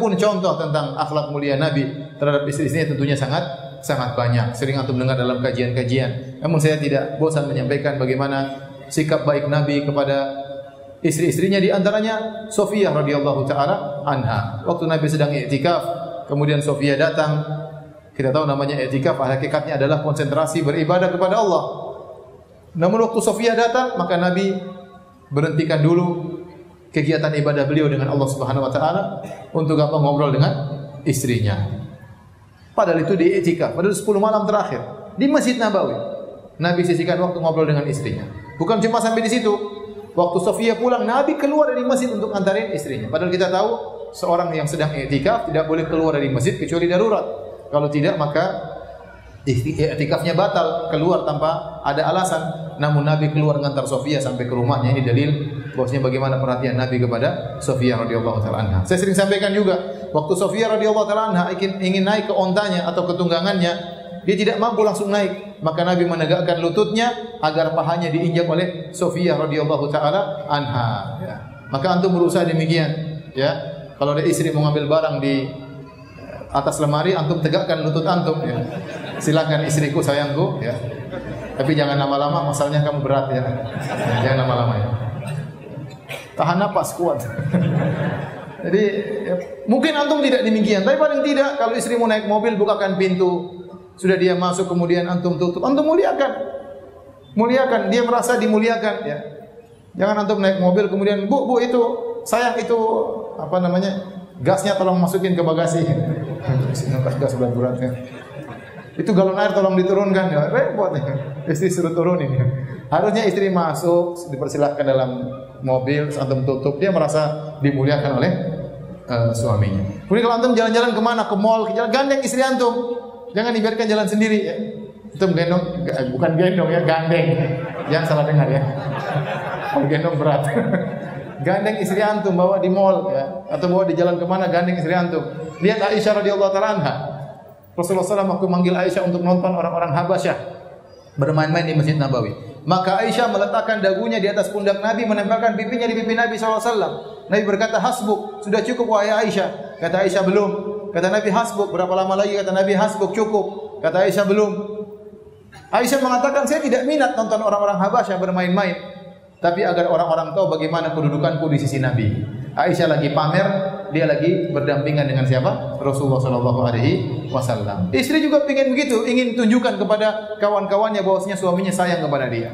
Adapun contoh tentang akhlak mulia Nabi terhadap istri-istrinya tentunya sangat banyak. Sering antum dengar dalam kajian-kajian. Namun saya tidak bosan menyampaikan bagaimana sikap baik Nabi kepada istri-istrinya, di antaranya Sofiyah radhiyallahu taala anha. Waktu Nabi sedang i'tikaf, kemudian Sofiyah datang. Kita tahu namanya i'tikaf, hakikatnya adalah konsentrasi beribadah kepada Allah. Namun waktu Sofiyah datang, maka Nabi berhentikan dulu kegiatan ibadah beliau dengan Allah Subhanahu wa taala untuk apa? Ngobrol dengan istrinya. Padahal itu di i'tikaf, padahal 10 malam terakhir di Masjid Nabawi. Nabi sisihkan waktu ngobrol dengan istrinya. Bukan cuma sampai di situ. Waktu Sofiyah pulang, Nabi keluar dari masjid untuk antarin istrinya. Padahal kita tahu seorang yang sedang i'tikaf tidak boleh keluar dari masjid kecuali darurat. Kalau tidak maka i'tikafnya batal, keluar tanpa ada alasan. Namun Nabi keluar mengantar Sofiyah sampai ke rumahnya. Ini dalil bahwasanya bagaimana perhatian Nabi kepada Sofiyah radhiyallahu taala anha. Saya sering sampaikan juga, waktu Sofiyah radhiyallahu taala anha ingin naik ke ontanya atau ke tunggangannya, dia tidak mampu langsung naik, maka Nabi menegakkan lututnya agar pahanya diinjak oleh Sofiyah radhiyallahu taala anha. Ya. Maka antum berusaha demikian, ya. Kalau ada istri mau ngambil barang di atas lemari, antum tegakkan lutut antum, ya. Silakan istriku, sayangku, ya. Tapi jangan lama-lama, masalahnya kamu berat, ya. Jangan lama-lama, ya. Tahan napas kuat. Jadi ya, mungkin antum tidak demikian, tapi paling tidak kalau istri mau naik mobil, bukakan pintu. Sudah dia masuk kemudian antum tutup, antum muliakan. Muliakan, dia merasa dimuliakan, ya. Jangan antum naik mobil kemudian, "Bu, itu sayang, itu apa namanya? Gasnya tolong masukin ke bagasi." Gas berat-beratnya. Itu galon air tolong diturunkan, ya. Repot nih. Istri suruh turunin. Harusnya istri masuk, dipersilahkan dalam mobil, antum tutup, dia merasa dimuliakan oleh suaminya. Kemudian kalau antum jalan-jalan kemana, ke mall, ke jalan, gandeng istri antum. Jangan dibiarkan jalan sendiri, ya. Antum gendong, bukan gendong, ya, gandeng. Jangan salah dengar, ya. Kalau gendong berat. Gandeng istri antum, bawa di mall, ya, atau bawa di jalan kemana, gandeng istri antum. Lihat Aisyah radhiyallahu taala anha. Rasulullah SAW waktu manggil Aisyah untuk nonton orang-orang Habasyah bermain-main di Masjid Nabawi. Maka Aisyah meletakkan dagunya di atas pundak Nabi, menempelkan pipinya di pipi Nabi SAW. Nabi berkata, "Hasbuk, sudah cukup wahai Aisyah." Kata Aisyah, "Belum." Kata Nabi, "Hasbuk, berapa lama lagi?" Kata Nabi, "Hasbuk, cukup." Kata Aisyah, "Belum." Aisyah mengatakan, "Saya tidak minat nonton orang-orang Habasyah bermain-main, tapi agar orang-orang tahu bagaimana kedudukanku di sisi Nabi." Aisyah lagi pamer, dia lagi berdampingan dengan siapa? Rasulullah sallallahu alaihi wasallam. Istri juga ingin begitu, ingin tunjukkan kepada kawan-kawannya bahwasanya suaminya sayang kepada dia.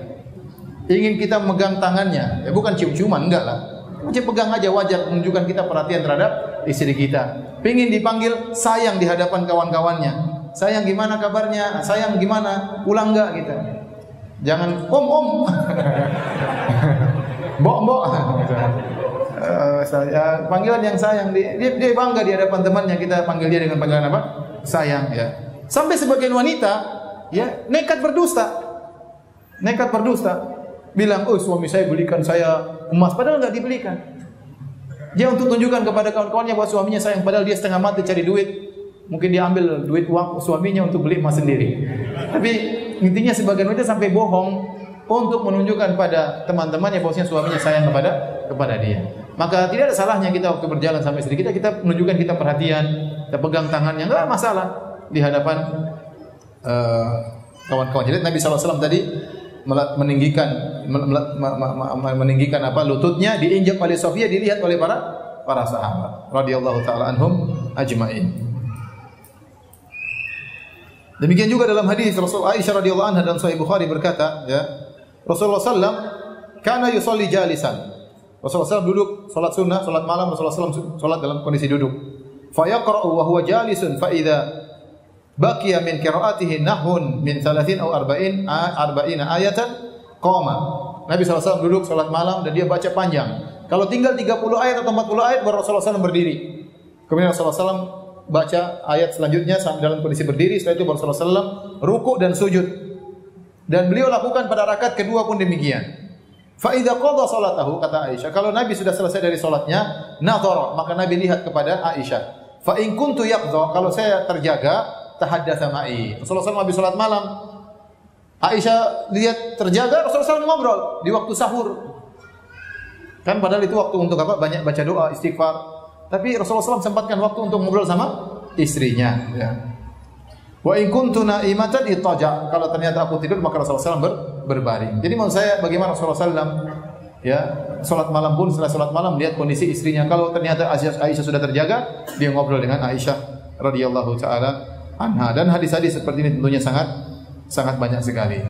Ingin kita megang tangannya, ya bukan cium-ciuman, enggak lah. Macam pegang aja, wajar menunjukkan kita perhatian terhadap istri kita. Pengin dipanggil sayang di hadapan kawan-kawannya. "Sayang, gimana kabarnya? Sayang, gimana? Pulang enggak?" gitu. Jangan om. Mbok. Panggilan yang sayang, dia bangga di hadapan temannya, kita panggil dia dengan panggilan apa? Sayang, ya. Sampai sebagian wanita, ya, nekat berdusta. Bilang, "Oh, suami saya belikan saya emas," padahal enggak dibelikan. Dia untuk tunjukkan kepada kawan-kawannya bahwa suaminya sayang, padahal dia setengah mati cari duit. Mungkin dia ambil duit uang suaminya untuk beli emas sendiri. Tapi intinya sebagian wanita sampai bohong untuk menunjukkan pada teman-temannya bahwasanya suaminya sayang kepada dia. Maka tidak ada salahnya kita waktu berjalan sama istri kita, kita menunjukkan kita perhatian, kita pegang tangannya, enggak masalah di hadapan kawan-kawan. Jadi Nabi SAW tadi meninggikan apa lututnya, diinjak oleh Sofiyah, dilihat oleh para sahabat radhiyallahu taala anhum ajmain. Demikian juga dalam hadis Rasul Aisyah radhiyallahu anha dalam Sahih Bukhari berkata, ya, Rasulullah SAW kana yusolli jalisan. Rasulullah SAW duduk salat sunnah, salat malam, Rasulullah SAW salat dalam kondisi duduk. Fa yaqra'u wa huwa jalisun fa idza baqiya min qira'atihi nahun min 30 atau 40 ayatan qama. Nabi SAW duduk salat malam dan dia baca panjang. Kalau tinggal 30 ayat atau 40 ayat baru Rasulullah SAW berdiri. Kemudian Rasulullah SAW baca ayat selanjutnya dalam kondisi berdiri. Setelah itu Rasulullah SAW rukuk dan sujud. Dan beliau lakukan pada rakaat kedua pun demikian. Fa idza qada salatahu, kata Aisyah, kalau Nabi sudah selesai dari salatnya, nadhara, maka Nabi lihat kepada Aisyah. Fa in kuntu yaqdha, kalau saya terjaga, tahaddatsa ma'i. Rasulullah SAW habis salat malam, Aisyah lihat terjaga, Rasulullah SAW ngobrol di waktu sahur. Kan padahal itu waktu untuk apa? Banyak baca doa, istighfar. Tapi Rasulullah SAW sempatkan waktu untuk ngobrol sama istrinya. Ya. Wa in kuntu naimatan ittaja. Kalau ternyata aku tidur maka Rasulullah SAW berbaring. Jadi maksud saya bagaimana Rasulullah SAW ya salat malam pun setelah salat malam lihat kondisi istrinya. Kalau ternyata Aisyah sudah terjaga, dia ngobrol dengan Aisyah radhiyallahu taala anha. Dan hadis-hadis seperti ini tentunya sangat banyak sekali.